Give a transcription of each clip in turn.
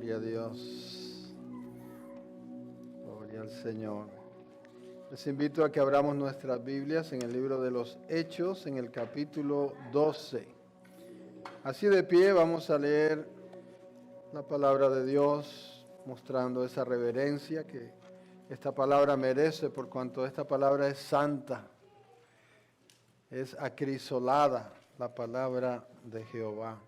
Gloria a Dios. Gloria al Señor. Les invito a que abramos nuestras Biblias en el libro de los Hechos, en el capítulo 12. Así de pie vamos a leer la palabra de Dios, mostrando esa reverencia que esta palabra merece, por cuanto esta palabra es santa, es acrisolada, la palabra de Jehová.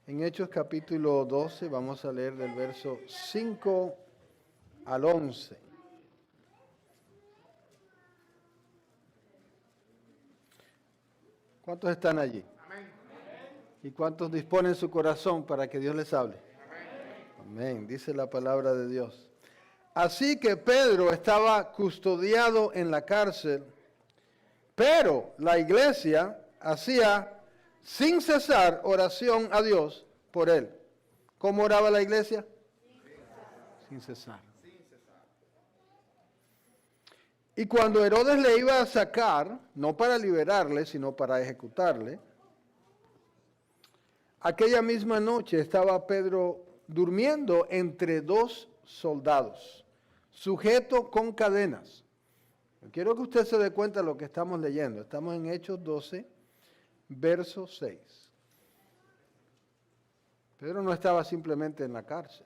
En Hechos capítulo 12 vamos a leer del verso 5 al 11. ¿Cuántos están allí? Amén. ¿Y cuántos disponen su corazón para que Dios les hable? Amén. Amén. Dice la palabra de Dios. Así que Pedro estaba custodiado en la cárcel, pero la iglesia hacía sin cesar oración a Dios por él. ¿Cómo oraba la iglesia? Sin cesar. Y cuando Herodes le iba a sacar, no para liberarle, sino para ejecutarle, aquella misma noche estaba Pedro durmiendo entre dos soldados, sujeto con cadenas. Quiero que usted se dé cuenta de lo que estamos leyendo. Estamos en Hechos 12, verso 6. Pedro no estaba simplemente en la cárcel.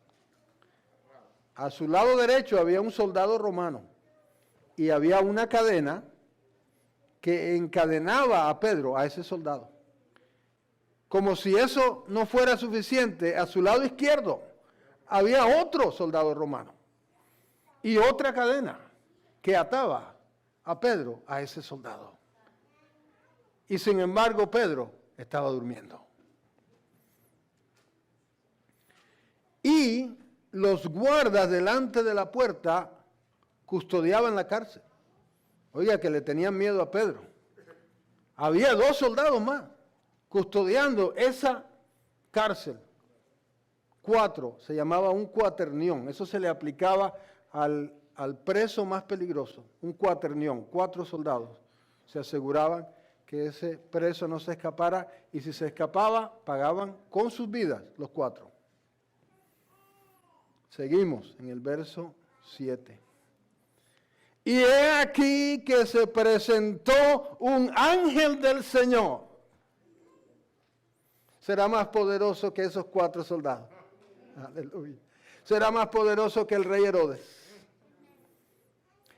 A su lado derecho había un soldado romano y había una cadena que encadenaba a Pedro, a ese soldado. Como si eso no fuera suficiente, a su lado izquierdo había otro soldado romano y otra cadena que ataba a Pedro a ese soldado. Y sin embargo Pedro estaba durmiendo. Y los guardas delante de la puerta custodiaban la cárcel. Oiga, que le tenían miedo a Pedro. Había dos soldados más custodiando esa cárcel. 4, se llamaba un cuaternión. Eso se le aplicaba al preso más peligroso. Un cuaternión, 4 soldados. Se aseguraban que ese preso no se escapara, y si se escapaba, pagaban con sus vidas los 4. Seguimos en el verso 7. Y he aquí que se presentó un ángel del Señor. Será más poderoso que esos 4 soldados. Aleluya. Será más poderoso que el rey Herodes.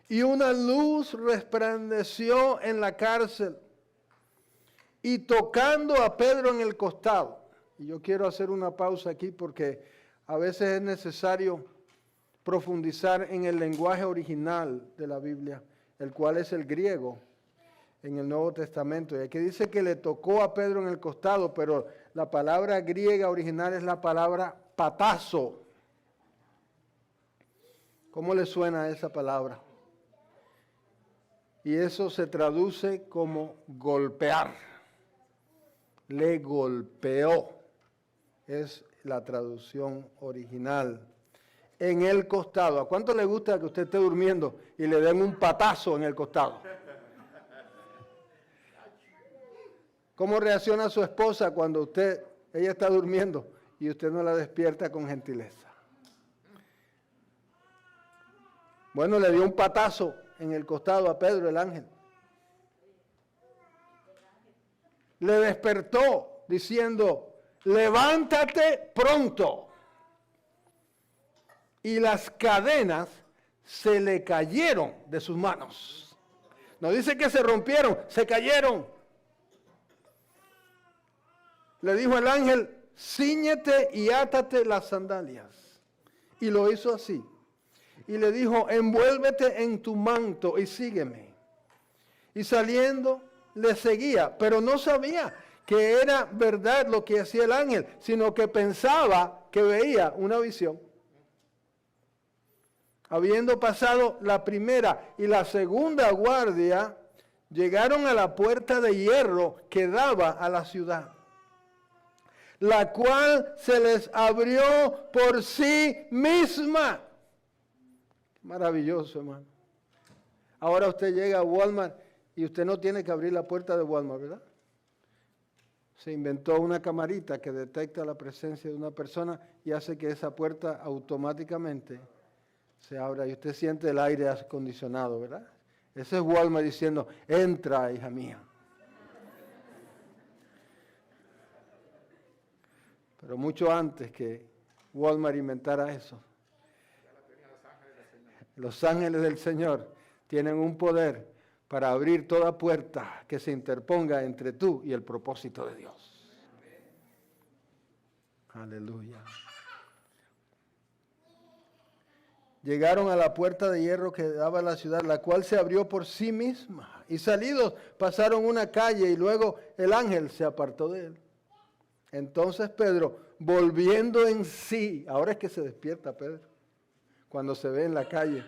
Y una luz resplandeció en la cárcel, y tocando a Pedro en el costado. Y yo quiero hacer una pausa aquí porque a veces es necesario profundizar en el lenguaje original de la Biblia, el cual es el griego en el Nuevo Testamento. Y aquí dice que le tocó a Pedro en el costado, pero la palabra griega original es la palabra patazo. ¿Cómo le suena esa palabra? Y eso se traduce como golpear. Le golpeó. Es la traducción original. En el costado. ¿A cuánto le gusta que usted esté durmiendo y le den un patazo en el costado? ¿Cómo reacciona su esposa cuando ella está durmiendo y usted no la despierta con gentileza? Bueno, le dio un patazo en el costado a Pedro, el ángel. Le despertó diciendo: levántate pronto. Y las cadenas se le cayeron de sus manos. No dice que se rompieron, se cayeron. Le dijo el ángel: cíñete y átate las sandalias. Y lo hizo así. Y le dijo: envuélvete en tu manto y sígueme. Y saliendo le seguía, pero no sabía que era verdad lo que hacía el ángel, sino que pensaba que veía una visión. Habiendo pasado la primera y la segunda guardia, llegaron a la puerta de hierro que daba a la ciudad, la cual se les abrió por sí misma. Maravilloso, hermano. Ahora usted llega a Walmart y usted no tiene que abrir la puerta de Walmart, ¿verdad? se inventó una camarita que detecta la presencia de una persona y hace que esa puerta automáticamente se abra y usted siente el aire acondicionado, ¿verdad? Ese es Walmart diciendo, entra, hija mía. Pero mucho antes que Walmart inventara eso, los ángeles del Señor tienen un poder para abrir toda puerta que se interponga entre tú y el propósito de Dios. Aleluya. Llegaron a la puerta de hierro que daba a la ciudad, la cual se abrió por sí misma. Y salidos pasaron una calle y luego el ángel se apartó de él. Entonces Pedro, volviendo en sí, ahora es que se despierta Pedro, cuando se ve en la calle,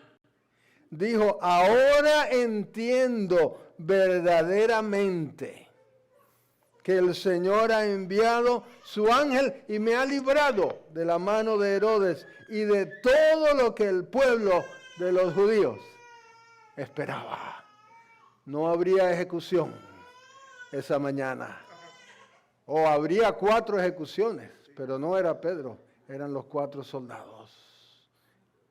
dijo, ahora entiendo verdaderamente que el Señor ha enviado su ángel y me ha librado de la mano de Herodes y de todo lo que el pueblo de los judíos esperaba. No habría ejecución esa mañana. O habría 4 ejecuciones, pero no era Pedro, eran los 4 soldados.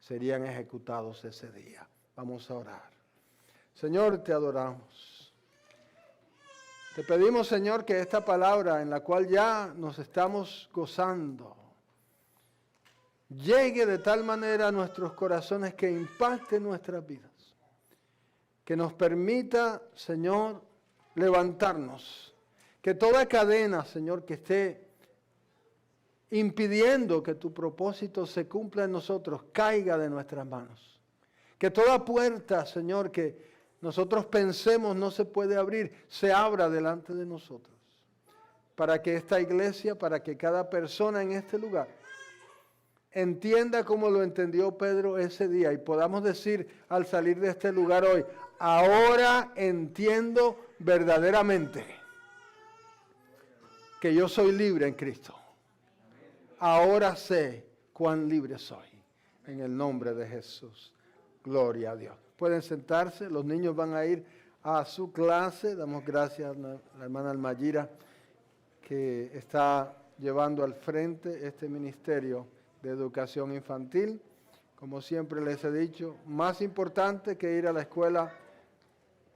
Serían ejecutados ese día. Vamos a orar. Señor, te adoramos. Te pedimos, Señor, que esta palabra en la cual ya nos estamos gozando, llegue de tal manera a nuestros corazones que impacte nuestras vidas. Que nos permita, Señor, levantarnos. Que toda cadena, Señor, que esté impidiendo que tu propósito se cumpla en nosotros, caiga de nuestras manos. Que toda puerta, Señor, que nosotros pensemos no se puede abrir, se abra delante de nosotros. Para que esta iglesia, para que cada persona en este lugar entienda como lo entendió Pedro ese día y podamos decir al salir de este lugar hoy, ahora entiendo verdaderamente que yo soy libre en Cristo. Ahora sé cuán libre soy. En el nombre de Jesús. Gloria a Dios. Pueden sentarse, los niños van a ir a su clase. Damos gracias a la hermana Almayira que está llevando al frente este ministerio de educación infantil. Como siempre les he dicho, más importante que ir a la escuela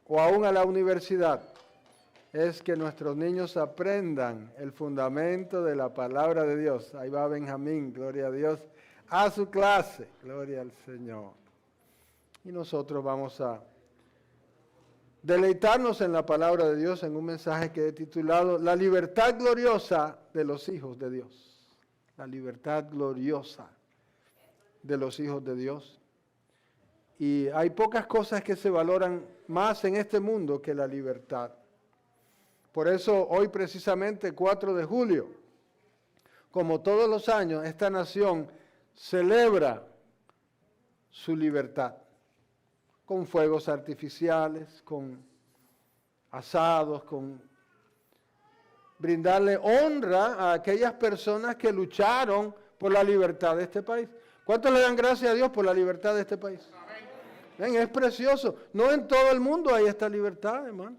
o aún a la universidad es que nuestros niños aprendan el fundamento de la palabra de Dios. Ahí va Benjamín, gloria a Dios, a su clase, gloria al Señor. Y nosotros vamos a deleitarnos en la palabra de Dios en un mensaje que he titulado La libertad gloriosa de los hijos de Dios. La libertad gloriosa de los hijos de Dios. Y hay pocas cosas que se valoran más en este mundo que la libertad. Por eso hoy precisamente 4 de julio, como todos los años, esta nación celebra su libertad. Con fuegos artificiales, con asados, con brindarle honra a aquellas personas que lucharon por la libertad de este país. ¿Cuántos le dan gracias a Dios por la libertad de este país? Ven, es precioso. No en todo el mundo hay esta libertad, hermano.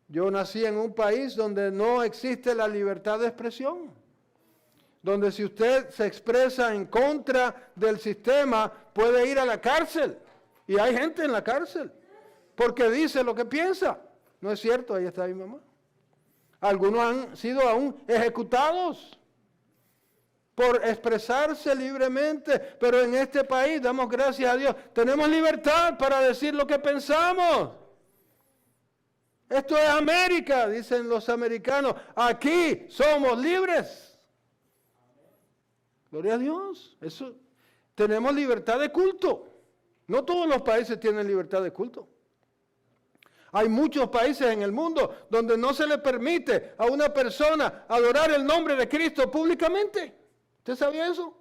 Yo nací en un país donde no existe la libertad de expresión. Donde si usted se expresa en contra del sistema, puede ir a la cárcel. Y hay gente en la cárcel. Porque dice lo que piensa. ¿No es cierto? Ahí está mi mamá. Algunos han sido aún ejecutados por expresarse libremente. Pero en este país, damos gracias a Dios, tenemos libertad para decir lo que pensamos. Esto es América, dicen los americanos. Aquí somos libres. Gloria a Dios. Eso, tenemos libertad de culto. No todos los países tienen libertad de culto. Hay muchos países en el mundo donde no se le permite a una persona adorar el nombre de Cristo públicamente. ¿Usted sabía eso?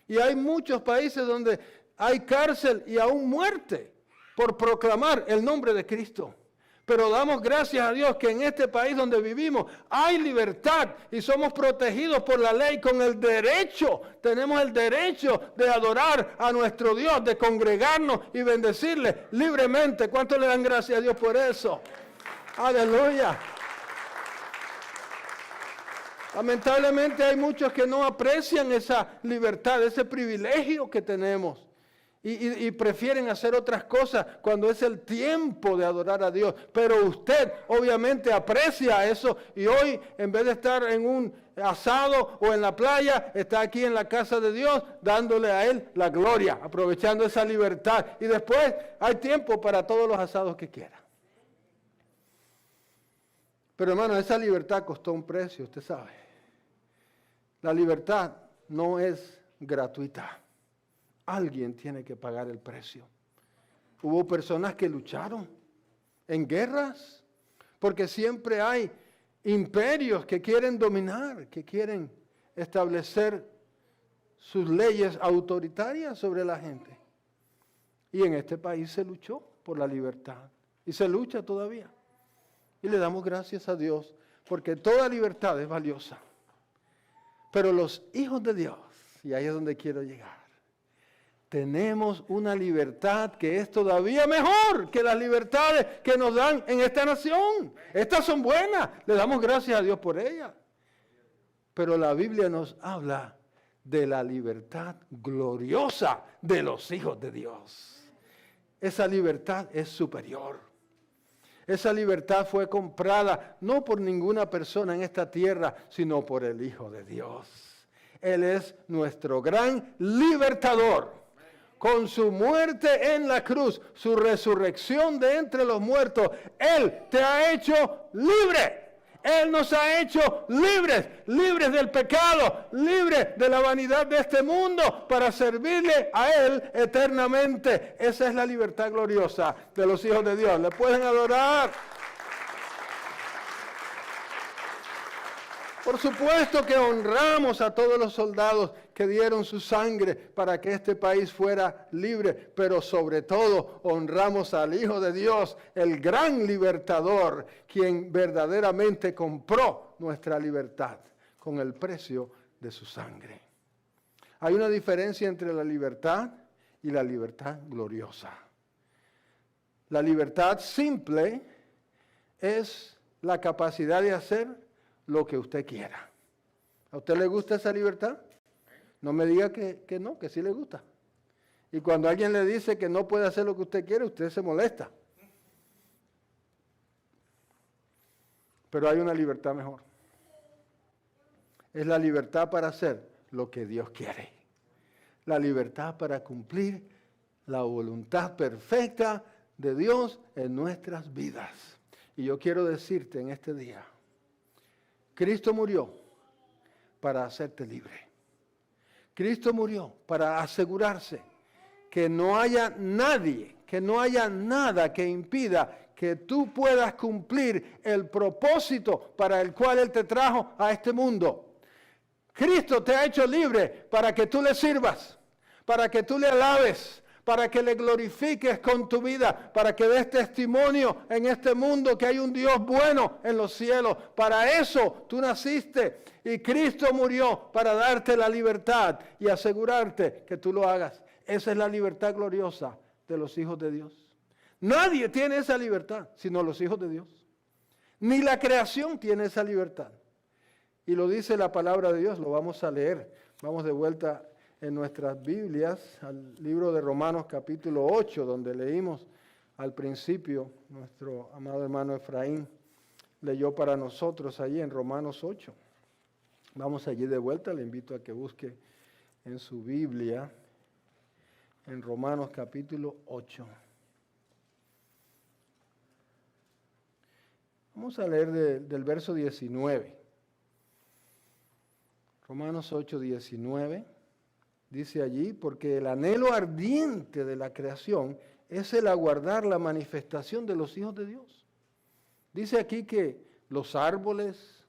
Y hay muchos países donde hay cárcel y aún muerte por proclamar el nombre de Cristo. Pero damos gracias a Dios que en este país donde vivimos hay libertad y somos protegidos por la ley con el derecho. Tenemos el derecho de adorar a nuestro Dios, de congregarnos y bendecirle libremente. ¿Cuántos le dan gracias a Dios por eso? Aleluya. Lamentablemente hay muchos que no aprecian esa libertad, ese privilegio que tenemos. Y prefieren hacer otras cosas cuando es el tiempo de adorar a Dios. Pero usted obviamente aprecia eso y hoy en vez de estar en un asado o en la playa, está aquí en la casa de Dios dándole a Él la gloria, aprovechando esa libertad. Y después hay tiempo para todos los asados que quiera. Pero hermano, esa libertad costó un precio, usted sabe. La libertad no es gratuita. Alguien tiene que pagar el precio. Hubo personas que lucharon en guerras, porque siempre hay imperios que quieren dominar, que quieren establecer sus leyes autoritarias sobre la gente. Y en este país se luchó por la libertad y se lucha todavía. Y le damos gracias a Dios porque toda libertad es valiosa. Pero los hijos de Dios, y ahí es donde quiero llegar, tenemos una libertad que es todavía mejor que las libertades que nos dan en esta nación. Estas son buenas, le damos gracias a Dios por ellas. Pero la Biblia nos habla de la libertad gloriosa de los hijos de Dios. Esa libertad es superior. Esa libertad fue comprada no por ninguna persona en esta tierra, sino por el Hijo de Dios. Él es nuestro gran libertador. Con su muerte en la cruz, su resurrección de entre los muertos, Él te ha hecho libre. Él nos ha hecho libres, libres del pecado, libres de la vanidad de este mundo, para servirle a Él eternamente. Esa es la libertad gloriosa de los hijos de Dios. Le pueden adorar. Por supuesto que honramos a todos los soldados que dieron su sangre para que este país fuera libre, pero sobre todo honramos al Hijo de Dios, el gran libertador, quien verdaderamente compró nuestra libertad con el precio de su sangre. Hay una diferencia entre la libertad y la libertad gloriosa. La libertad simple es la capacidad de hacer lo que usted quiera. ¿A usted le gusta esa libertad? No me diga que no, que sí le gusta. Y cuando alguien le dice que no puede hacer lo que usted quiere, usted se molesta. Pero hay una libertad mejor. Es la libertad para hacer lo que Dios quiere. La libertad para cumplir la voluntad perfecta de Dios en nuestras vidas. Y yo quiero decirte en este día, Cristo murió para hacerte libre. Cristo murió para asegurarse que no haya nadie, que no haya nada que impida que tú puedas cumplir el propósito para el cual Él te trajo a este mundo. Cristo te ha hecho libre para que tú le sirvas, para que tú le alabes, para que le glorifiques con tu vida, para que des testimonio en este mundo que hay un Dios bueno en los cielos. Para eso tú naciste y Cristo murió para darte la libertad y asegurarte que tú lo hagas. Esa es la libertad gloriosa de los hijos de Dios. Nadie tiene esa libertad sino los hijos de Dios. Ni la creación tiene esa libertad. Y lo dice la palabra de Dios, lo vamos a leer. Vamos de vuelta en nuestras Biblias al libro de Romanos capítulo 8, donde leímos al principio, nuestro amado hermano Efraín leyó para nosotros allí en Romanos 8. Vamos allí de vuelta, le invito a que busque en su Biblia, en Romanos capítulo 8. Vamos a leer del verso 19. Romanos 8, 19. Dice allí, porque el anhelo ardiente de la creación es el aguardar la manifestación de los hijos de Dios. Dice aquí que los árboles,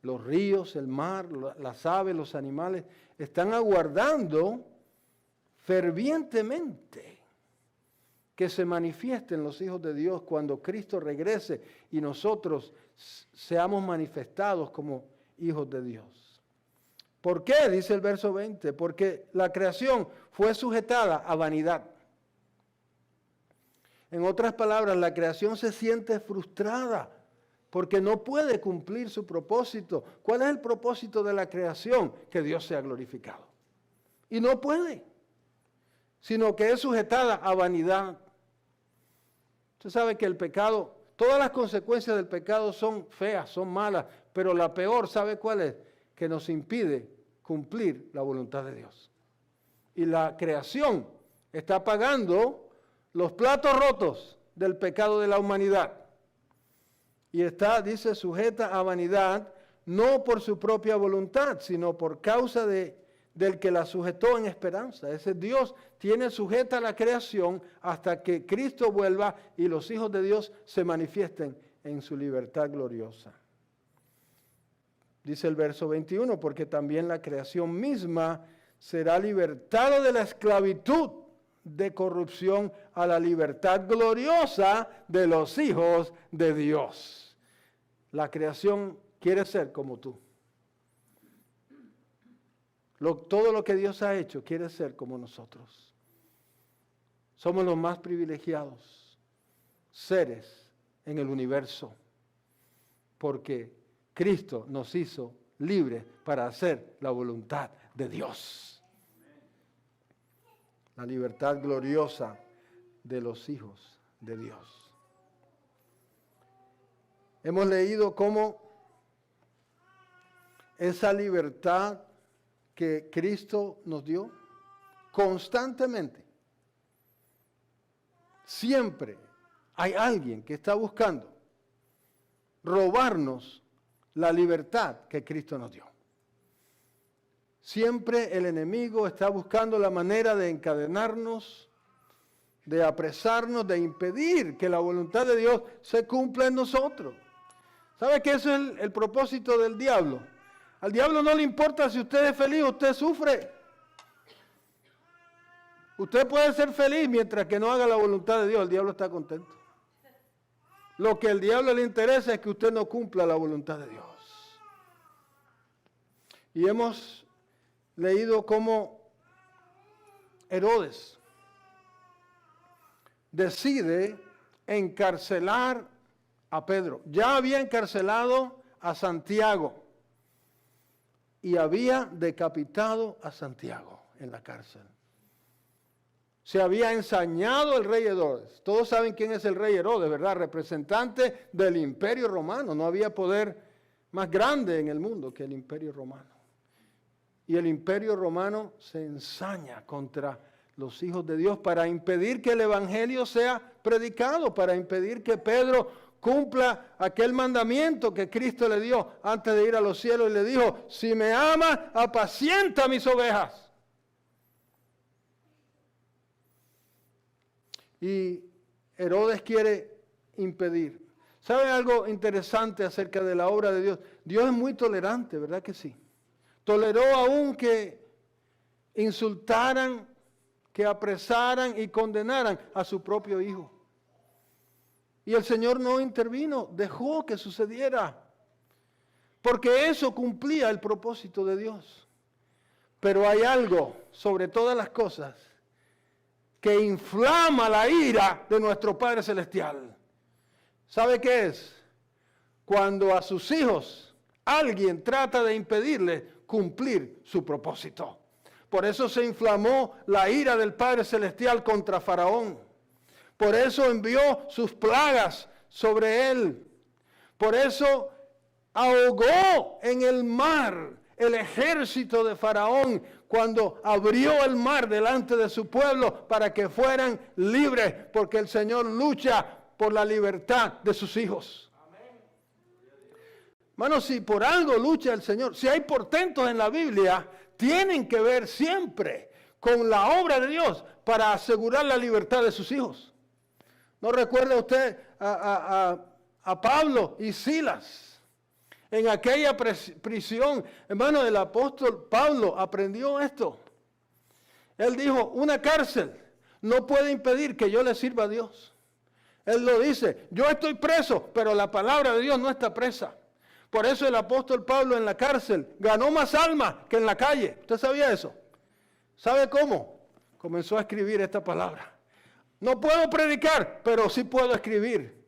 los ríos, el mar, las aves, los animales, están aguardando fervientemente que se manifiesten los hijos de Dios cuando Cristo regrese y nosotros seamos manifestados como hijos de Dios. ¿Por qué? Dice el verso 20. Porque la creación fue sujetada a vanidad. En otras palabras, la creación se siente frustrada porque no puede cumplir su propósito. ¿Cuál es el propósito de la creación? Que Dios sea glorificado. Y no puede, sino que es sujetada a vanidad. Usted sabe que el pecado, todas las consecuencias del pecado son feas, son malas, pero la peor, ¿sabe cuál es? Que nos impide cumplir la voluntad de Dios. Y la creación está pagando los platos rotos del pecado de la humanidad. Y está, dice, sujeta a vanidad, no por su propia voluntad, sino por causa del que la sujetó en esperanza. Ese Dios tiene sujeta la creación hasta que Cristo vuelva y los hijos de Dios se manifiesten en su libertad gloriosa. Dice el verso 21, porque también la creación misma será libertada de la esclavitud de corrupción a la libertad gloriosa de los hijos de Dios. La creación quiere ser como tú. Todo lo que Dios ha hecho quiere ser como nosotros. Somos los más privilegiados seres en el universo, porque Cristo nos hizo libres para hacer la voluntad de Dios. La libertad gloriosa de los hijos de Dios. Hemos leído cómo esa libertad que Cristo nos dio constantemente, siempre hay alguien que está buscando robarnos la libertad que Cristo nos dio. Siempre el enemigo está buscando la manera de encadenarnos, de apresarnos, de impedir que la voluntad de Dios se cumpla en nosotros. ¿Sabe que eso es el propósito del diablo? Al diablo no le importa si usted es feliz o usted sufre. Usted puede ser feliz mientras que no haga la voluntad de Dios, el diablo está contento. Lo que al diablo le interesa es que usted no cumpla la voluntad de Dios. Y hemos leído cómo Herodes decide encarcelar a Pedro. Ya había encarcelado a Santiago y había decapitado a Santiago en la cárcel. Se había ensañado el rey Herodes. Todos saben quién es el rey Herodes, ¿verdad? Representante del Imperio Romano. No había poder más grande en el mundo que el Imperio Romano. Y el Imperio Romano se ensaña contra los hijos de Dios para impedir que el Evangelio sea predicado, para impedir que Pedro cumpla aquel mandamiento que Cristo le dio antes de ir a los cielos y le dijo: si me amas, apacienta mis ovejas. Y Herodes quiere impedir. ¿Sabe algo interesante acerca de la obra de Dios? Dios es muy tolerante, ¿verdad que sí? Toleró aún que insultaran, que apresaran y condenaran a su propio hijo. Y el Señor no intervino, dejó que sucediera, porque eso cumplía el propósito de Dios. Pero hay algo sobre todas las cosas que inflama la ira de nuestro Padre Celestial. ¿Sabe qué es? Cuando a sus hijos alguien trata de impedirle cumplir su propósito. Por eso se inflamó la ira del Padre Celestial contra Faraón. Por eso envió sus plagas sobre él. Por eso ahogó en el mar el ejército de Faraón cuando abrió el mar delante de su pueblo para que fueran libres, porque el Señor lucha por la libertad de sus hijos. Hermanos, si por algo lucha el Señor, si hay portentos en la Biblia, tienen que ver siempre con la obra de Dios para asegurar la libertad de sus hijos. ¿No recuerda usted a Pablo y Silas? En aquella prisión, hermano, el apóstol Pablo aprendió esto. Él dijo: una cárcel no puede impedir que yo le sirva a Dios. Él lo dice: yo estoy preso, pero la palabra de Dios no está presa. Por eso el apóstol Pablo en la cárcel ganó más almas que en la calle. ¿Usted sabía eso? ¿Sabe cómo? Comenzó a escribir esta palabra. No puedo predicar, pero sí puedo escribir.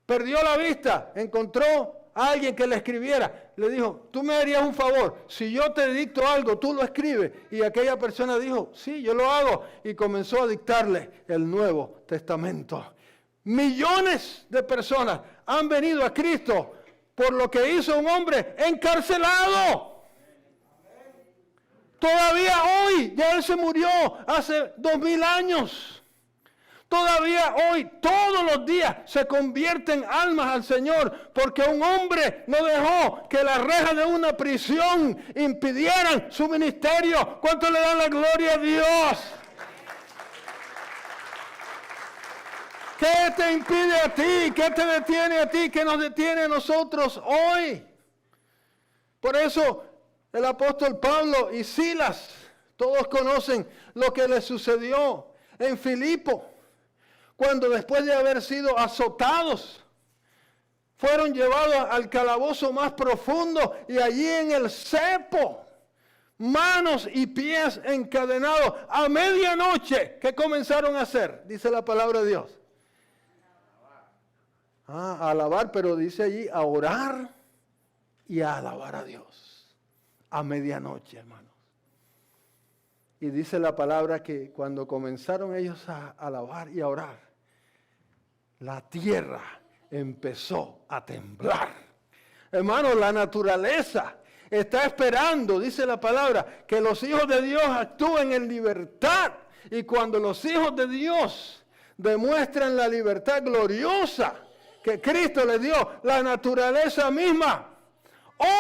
Perdió la vista, encontró a alguien que le escribiera. Le dijo, tú me harías un favor, si yo te dicto algo, tú lo escribes. Y aquella persona dijo, sí, yo lo hago. Y comenzó a dictarle el Nuevo Testamento. Millones de personas han venido a Cristo por lo que hizo un hombre encarcelado. Todavía hoy, ya él se murió hace 2000 años. Todavía hoy, todos los días, se convierten almas al Señor porque un hombre no dejó que las rejas de una prisión impidieran su ministerio. ¿Cuánto le dan la gloria a Dios? ¿Qué te impide a ti? ¿Qué te detiene a ti? ¿Qué nos detiene a nosotros hoy? Por eso el apóstol Pablo y Silas, todos conocen lo que les sucedió en Filipo. Cuando después de haber sido azotados, fueron llevados al calabozo más profundo y allí en el cepo, manos y pies encadenados, a medianoche, ¿qué comenzaron a hacer? Dice la palabra de Dios. A alabar, pero dice allí a orar y a alabar a Dios. A medianoche, hermanos. Y dice la palabra que cuando comenzaron ellos a alabar y a orar, la tierra empezó a temblar. Hermanos, la naturaleza está esperando, dice la palabra, que los hijos de Dios actúen en libertad. Y cuando los hijos de Dios demuestran la libertad gloriosa que Cristo les dio, la naturaleza misma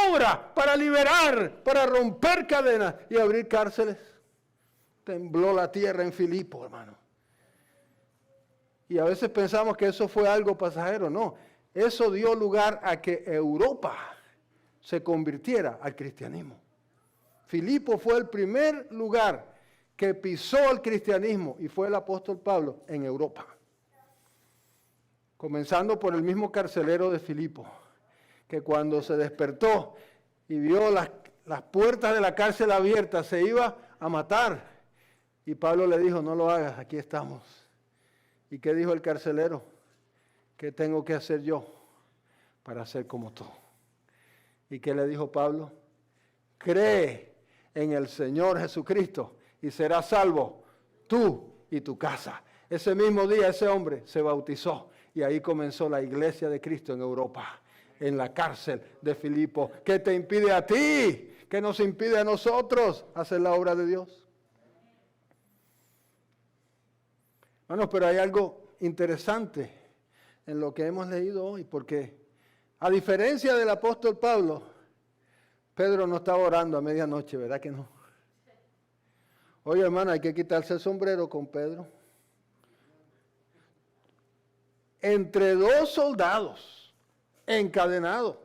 obra para liberar, para romper cadenas y abrir cárceles. Tembló la tierra en Filipo, hermano. Y a veces pensamos que eso fue algo pasajero. No, eso dio lugar a que Europa se convirtiera al cristianismo. Filipo fue el primer lugar que pisó el cristianismo y fue el apóstol Pablo en Europa. Comenzando por el mismo carcelero de Filipo, que cuando se despertó y vio las puertas de la cárcel abiertas, se iba a matar. Y Pablo le dijo, no lo hagas, aquí estamos. ¿Y qué dijo el carcelero? ¿Qué tengo que hacer yo para ser como tú? ¿Y qué le dijo Pablo? Cree en el Señor Jesucristo y serás salvo tú y tu casa. Ese mismo día ese hombre se bautizó y ahí comenzó la iglesia de Cristo en Europa, en la cárcel de Filipo. ¿Qué te impide a ti? ¿Qué nos impide a nosotros hacer la obra de Dios? Bueno, pero hay algo interesante en lo que hemos leído hoy, porque a diferencia del apóstol Pablo, Pedro no estaba orando a medianoche, ¿verdad que no? Oye, hermano, hay que quitarse el sombrero con Pedro. Entre dos soldados, encadenados,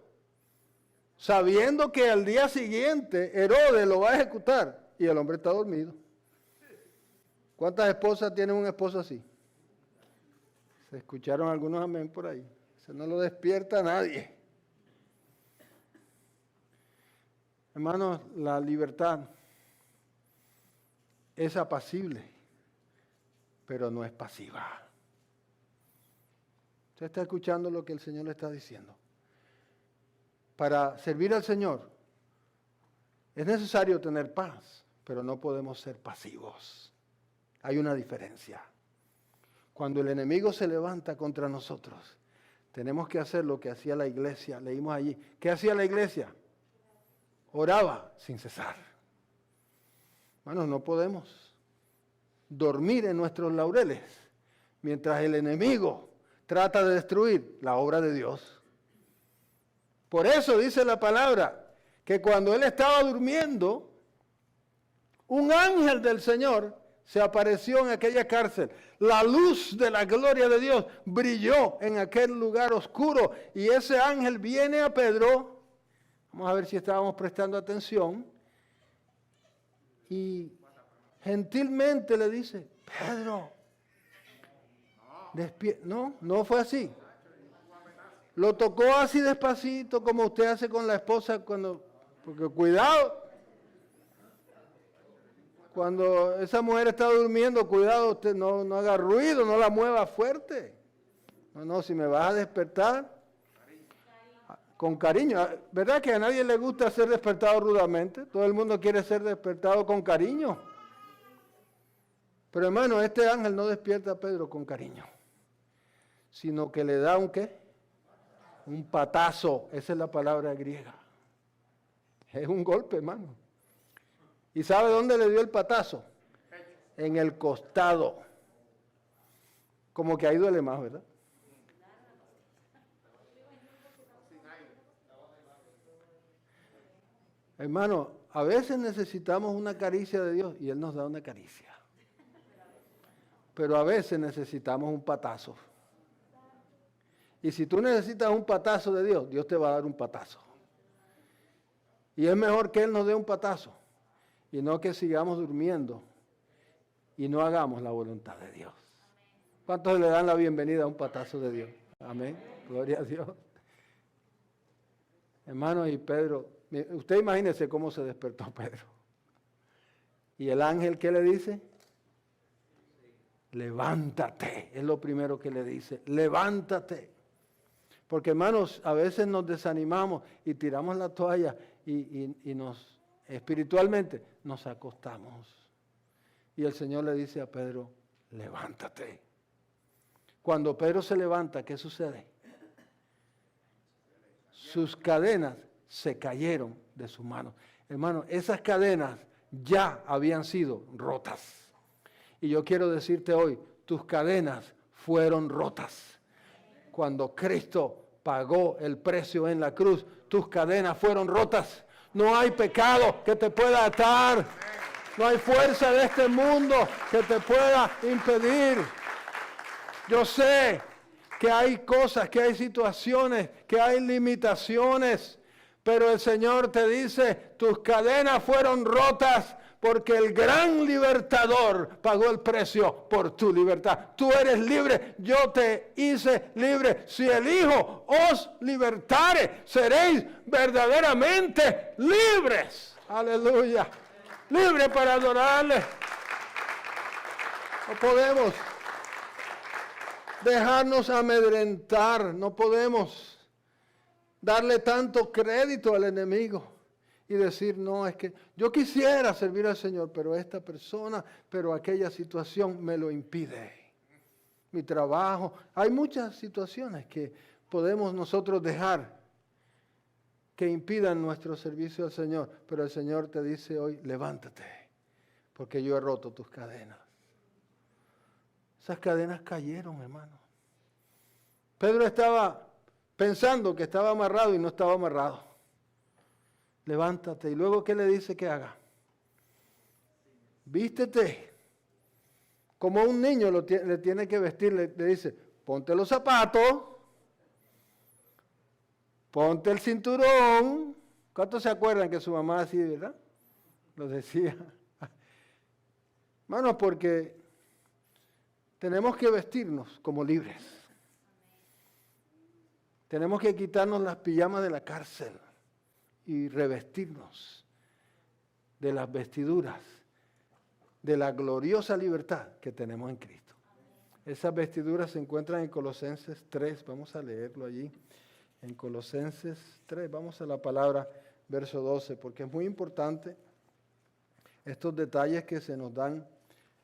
sabiendo que al día siguiente Herodes lo va a ejecutar y el hombre está dormido. ¿Cuántas esposas tienen un esposo así? Se escucharon algunos amén por ahí. Eso no lo despierta a nadie. Hermanos, la libertad es apacible, pero no es pasiva. Usted está escuchando lo que el Señor le está diciendo. Para servir al Señor es necesario tener paz, pero no podemos ser pasivos. Hay una diferencia. Cuando el enemigo se levanta contra nosotros, tenemos que hacer lo que hacía la iglesia. Leímos allí. ¿Qué hacía la iglesia? Oraba sin cesar. Bueno, no podemos dormir en nuestros laureles mientras el enemigo trata de destruir la obra de Dios. Por eso dice la palabra que cuando él estaba durmiendo, un ángel del Señor se apareció en aquella cárcel. La luz de la gloria de Dios brilló en aquel lugar oscuro. Y ese ángel viene a Pedro. Vamos a ver si estábamos prestando atención. Y gentilmente le dice, Pedro, no fue así. Lo tocó así despacito como usted hace con la esposa porque cuidado. Cuando esa mujer está durmiendo, cuidado, usted no haga ruido, no la mueva fuerte. No, no, si me vas a despertar, con cariño. ¿Verdad que a nadie le gusta ser despertado rudamente? Todo el mundo quiere ser despertado con cariño. Pero hermano, este ángel no despierta a Pedro con cariño, sino que le da un ¿qué? Un patazo. Esa es la palabra griega. Es un golpe, hermano. ¿Y sabe dónde le dio el patazo? En el costado. Como que ahí duele más, ¿verdad? Hermano, a veces necesitamos una caricia de Dios y Él nos da una caricia. Pero a veces necesitamos un patazo. Y si tú necesitas un patazo de Dios, Dios te va a dar un patazo. Y es mejor que Él nos dé un patazo y no que sigamos durmiendo y no hagamos la voluntad de Dios. ¿Cuántos le dan la bienvenida a un patazo de Dios? Amén. Gloria a Dios. Hermano, y Pedro, usted imagínese cómo se despertó Pedro. ¿Y el ángel qué le dice? Levántate, es lo primero que le dice, levántate. Porque hermanos, a veces nos desanimamos y tiramos la toalla y nos espiritualmente nos acostamos. Y el Señor le dice a Pedro, levántate. Cuando Pedro se levanta, ¿qué sucede? Sus cadenas se cayeron de sus manos. Hermano, esas cadenas ya habían sido rotas. Y yo quiero decirte hoy, tus cadenas fueron rotas. Cuando Cristo pagó el precio en la cruz, tus cadenas fueron rotas. No hay pecado que te pueda atar. No hay fuerza de este mundo que te pueda impedir. Yo sé que hay cosas, que hay situaciones, que hay limitaciones, pero el Señor te dice, tus cadenas fueron rotas porque el gran libertador pagó el precio por tu libertad. Tú eres libre, yo te hice libre. Si el Hijo os libertare, seréis verdaderamente libres. Aleluya. Libre para adorarle. No podemos dejarnos amedrentar, no podemos darle tanto crédito al enemigo y decir, no, es que yo quisiera servir al Señor, pero esta persona, pero aquella situación me lo impide. Mi trabajo, hay muchas situaciones que podemos nosotros dejar que impidan nuestro servicio al Señor, pero el Señor te dice hoy, levántate, porque yo he roto tus cadenas. Esas cadenas cayeron, hermano. Pedro estaba pensando que estaba amarrado y no estaba amarrado. Levántate. Y luego, ¿qué le dice que haga? Vístete. Como un niño le tiene que vestir, le dice, ponte los zapatos, ponte el cinturón. ¿Cuántos se acuerdan que su mamá así, verdad? Lo decía. Hermanos, porque tenemos que vestirnos como libres. Tenemos que quitarnos las pijamas de la cárcel y revestirnos de las vestiduras de la gloriosa libertad que tenemos en Cristo. Esas vestiduras se encuentran en Colosenses 3, vamos a leerlo allí. En Colosenses 3, vamos a la palabra verso 12, porque es muy importante estos detalles que se nos dan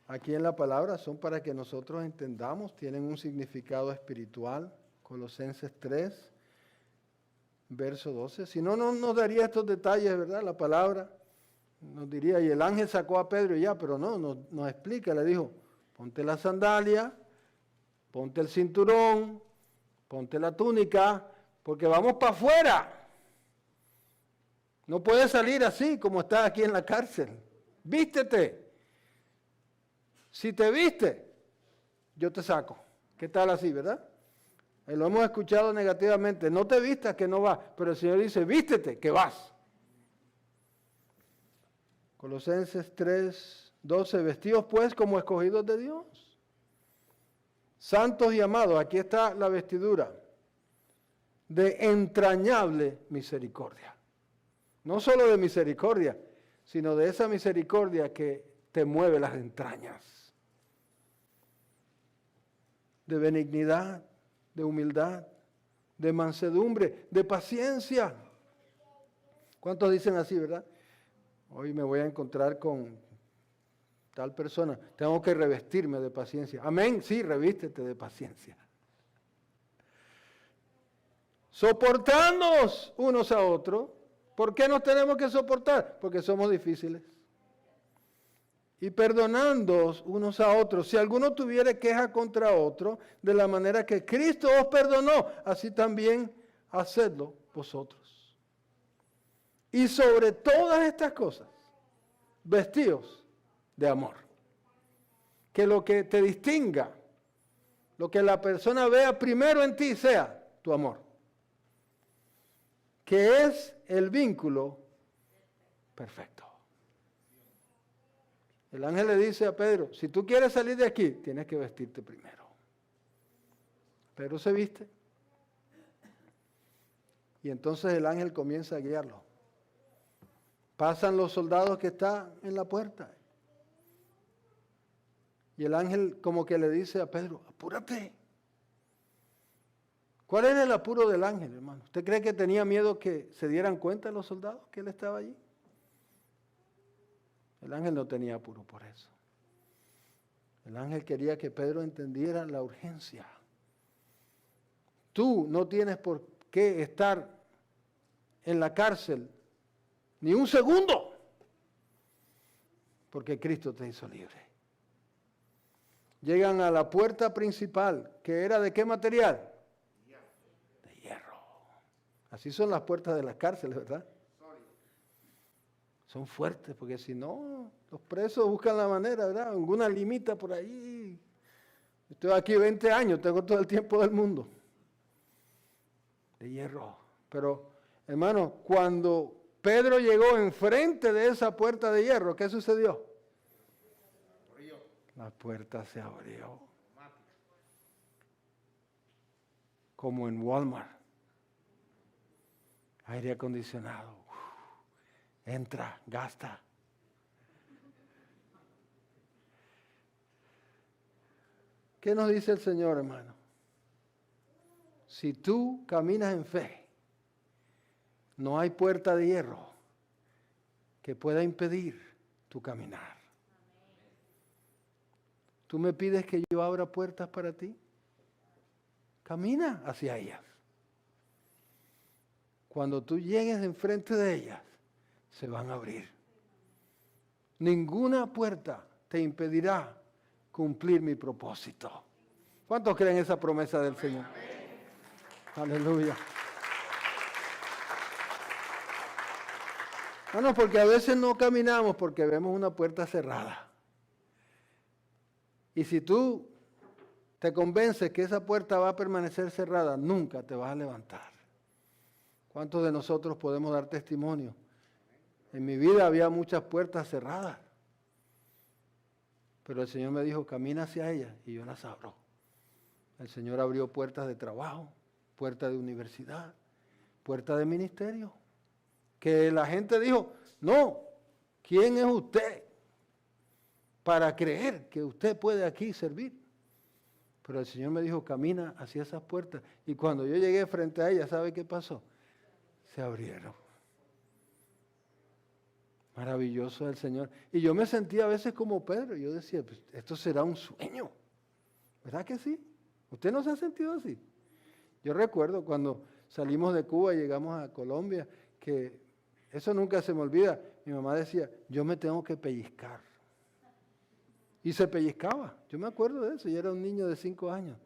aquí en la palabra, son para que nosotros entendamos, tienen un significado espiritual. Colosenses 3, verso 12. Si no, no nos daría estos detalles, ¿verdad? La palabra nos diría, y el ángel sacó a Pedro y ya, pero no, nos explica, le dijo, ponte la sandalia, ponte el cinturón, ponte la túnica, porque vamos para afuera. No puedes salir así como estás aquí en la cárcel. Vístete. Si te viste, yo te saco. ¿Qué tal así, verdad? Lo hemos escuchado negativamente. No te vistas que no vas, pero el Señor dice, vístete que vas. Colosenses 3, 12, vestidos pues como escogidos de Dios, santos y amados, aquí está la vestidura, de entrañable misericordia. No solo de misericordia, sino de esa misericordia que te mueve las entrañas. De benignidad, de humildad, de mansedumbre, de paciencia. ¿Cuántos dicen así, verdad? Hoy me voy a encontrar con tal persona, tengo que revestirme de paciencia. Amén, sí, revístete de paciencia. Soportándonos unos a otros. ¿Por qué nos tenemos que soportar? Porque somos difíciles. Y perdonándoos unos a otros. Si alguno tuviera queja contra otro, de la manera que Cristo os perdonó, así también hacedlo vosotros. Y sobre todas estas cosas, vestíos de amor. Que lo que te distinga, lo que la persona vea primero en ti sea tu amor. Que es el vínculo perfecto. El ángel le dice a Pedro, si tú quieres salir de aquí, tienes que vestirte primero. Pedro se viste. Y entonces el ángel comienza a guiarlo. Pasan los soldados que están en la puerta. Y el ángel como que le dice a Pedro, apúrate. ¿Cuál era el apuro del ángel, hermano? ¿Usted cree que tenía miedo que se dieran cuenta los soldados que él estaba allí? El ángel no tenía apuro por eso. El ángel quería que Pedro entendiera la urgencia. Tú no tienes por qué estar en la cárcel ni un segundo, porque Cristo te hizo libre. Llegan a la puerta principal, que era ¿de qué material? De hierro. Así son las puertas de las cárceles, ¿verdad? Son fuertes, porque si no, los presos buscan la manera, ¿verdad? Alguna limita por ahí. Estoy aquí 20 años, tengo todo el tiempo del mundo. De hierro. Pero, hermano, cuando Pedro llegó enfrente de esa puerta de hierro, ¿qué sucedió? La puerta se abrió. Como en Walmart. Aire acondicionado. Entra, gasta. ¿Qué nos dice el Señor, hermano? Si tú caminas en fe, no hay puerta de hierro que pueda impedir tu caminar. ¿Tú me pides que yo abra puertas para ti? Camina hacia ellas. Cuando tú llegues enfrente de ellas, se van a abrir. Ninguna puerta te impedirá cumplir mi propósito. ¿Cuántos creen esa promesa del Señor? Aleluya. Bueno, porque a veces no caminamos porque vemos una puerta cerrada. Y si tú te convences que esa puerta va a permanecer cerrada, nunca te vas a levantar. ¿Cuántos de nosotros podemos dar testimonio? En mi vida había muchas puertas cerradas, pero el Señor me dijo, camina hacia ellas y yo las abro. El Señor abrió puertas de trabajo, puertas de universidad, puertas de ministerio, que la gente dijo, no, ¿quién es usted para creer que usted puede aquí servir? Pero el Señor me dijo, camina hacia esas puertas. Y cuando yo llegué frente a ellas, ¿sabe qué pasó? Se abrieron. Maravilloso el Señor. Y yo me sentía a veces como Pedro. Yo decía, pues, esto será un sueño. ¿Verdad que sí? ¿Usted no se ha sentido así? Yo recuerdo cuando salimos de Cuba y llegamos a Colombia, que eso nunca se me olvida. Mi mamá decía, yo me tengo que pellizcar. Y se pellizcaba. Yo me acuerdo de eso. Yo era un niño de 5 años.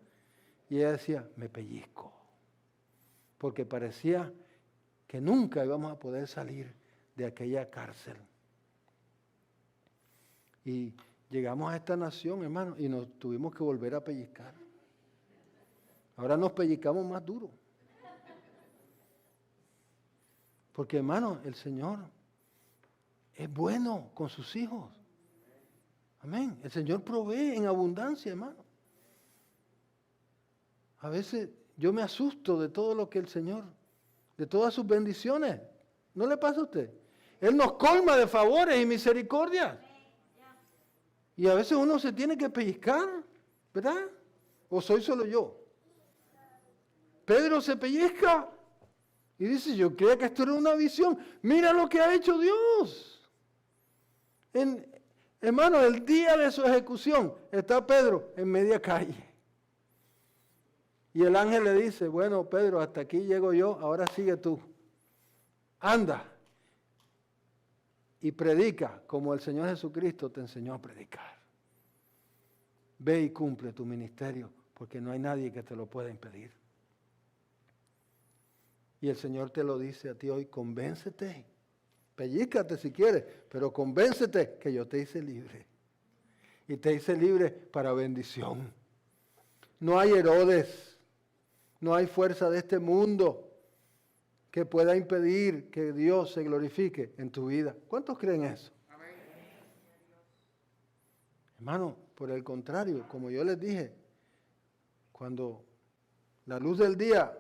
Y ella decía, me pellizco. Porque parecía que nunca íbamos a poder salir de aquella cárcel. Y llegamos a esta nación, hermano, y nos tuvimos que volver a pellizcar. Ahora nos pellizcamos más duro. Porque, hermano, el Señor es bueno con sus hijos. Amén. El Señor provee en abundancia, hermano. A veces yo me asusto de todo lo que el Señor, de todas sus bendiciones. ¿No le pasa a usted? Él nos colma de favores y misericordias. Y a veces uno se tiene que pellizcar, ¿verdad? ¿O soy solo yo? Pedro se pellizca y dice, yo creía que esto era una visión. Mira lo que ha hecho Dios. Hermano, el día de su ejecución está Pedro en media calle. Y el ángel le dice, bueno, Pedro, hasta aquí llego yo, ahora sigue tú. Anda y predica como el Señor Jesucristo te enseñó a predicar. Ve y cumple tu ministerio, porque no hay nadie que te lo pueda impedir. Y el Señor te lo dice a ti hoy, convéncete, pellícate si quieres, pero convéncete que yo te hice libre. Y te hice libre para bendición. No hay Herodes, no hay fuerza de este mundo que pueda impedir que Dios se glorifique en tu vida. ¿Cuántos creen eso? Amén. Hermano, por el contrario, como yo les dije, cuando la luz del día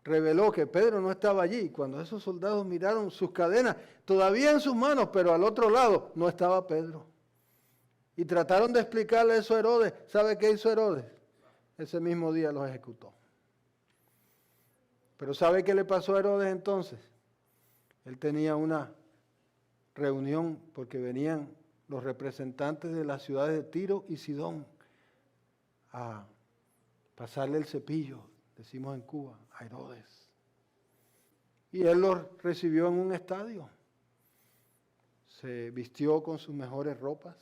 reveló que Pedro no estaba allí, cuando esos soldados miraron sus cadenas, todavía en sus manos, pero al otro lado no estaba Pedro. Y trataron de explicarle eso a Herodes. ¿Sabe qué hizo Herodes? Ese mismo día los ejecutó. Pero ¿sabe qué le pasó a Herodes entonces? Él tenía una reunión porque venían los representantes de las ciudades de Tiro y Sidón a pasarle el cepillo, decimos en Cuba, a Herodes. Y él los recibió en un estadio. Se vistió con sus mejores ropas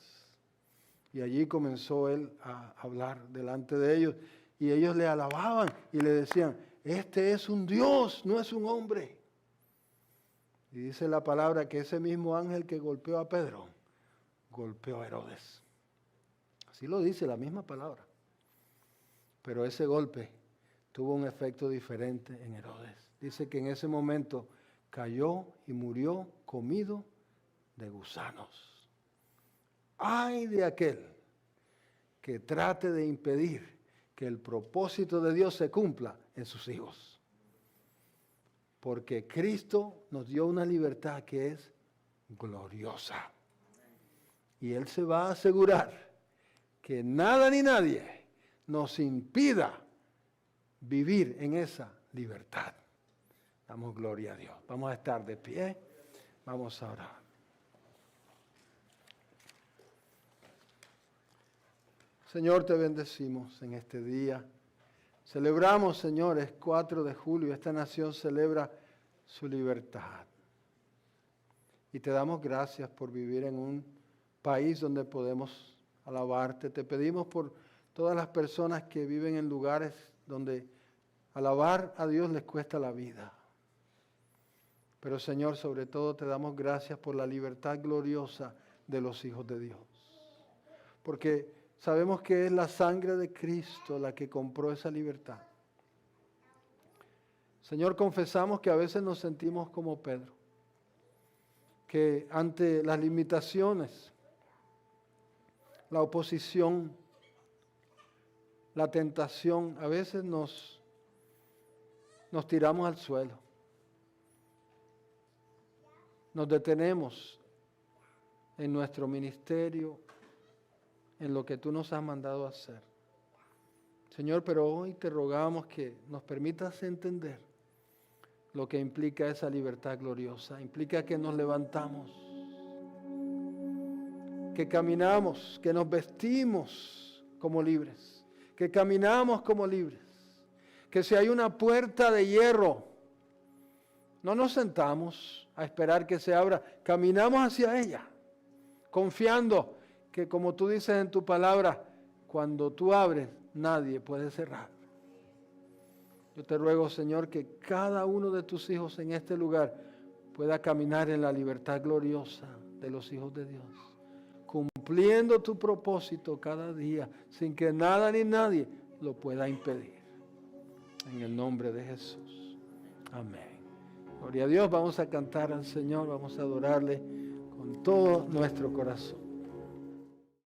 y allí comenzó él a hablar delante de ellos. Y ellos le alababan y le decían, este es un Dios, no es un hombre. Y dice la palabra que ese mismo ángel que golpeó a Pedro, golpeó a Herodes. Así lo dice la misma palabra. Pero ese golpe tuvo un efecto diferente en Herodes. Dice que en ese momento cayó y murió comido de gusanos. ¡Ay de aquel que trate de impedir que el propósito de Dios se cumpla en sus hijos! Porque Cristo nos dio una libertad que es gloriosa. Y Él se va a asegurar que nada ni nadie nos impida vivir en esa libertad. Damos gloria a Dios. Vamos a estar de pie. Vamos a orar. Señor, te bendecimos en este día. Celebramos, Señor, es 4 de julio. Esta nación celebra su libertad. Y te damos gracias por vivir en un país donde podemos alabarte. Te pedimos por todas las personas que viven en lugares donde alabar a Dios les cuesta la vida. Pero Señor, sobre todo te damos gracias por la libertad gloriosa de los hijos de Dios. Porque sabemos que es la sangre de Cristo la que compró esa libertad. Señor, confesamos que a veces nos sentimos como Pedro, que ante las limitaciones, la oposición, la tentación, a veces nos tiramos al suelo. Nos detenemos en nuestro ministerio, en lo que tú nos has mandado a hacer. Señor, pero hoy te rogamos que nos permitas entender lo que implica esa libertad gloriosa. Implica que nos levantamos, que caminamos, que nos vestimos como libres, que caminamos como libres, que si hay una puerta de hierro, no nos sentamos a esperar que se abra, caminamos hacia ella, confiando que como tú dices en tu palabra, cuando tú abres, nadie puede cerrar. Yo te ruego, Señor, que cada uno de tus hijos en este lugar pueda caminar en la libertad gloriosa de los hijos de Dios, cumpliendo tu propósito cada día, sin que nada ni nadie lo pueda impedir. En el nombre de Jesús. Amén. Gloria a Dios. Vamos a cantar al Señor, vamos a adorarle con todo nuestro corazón.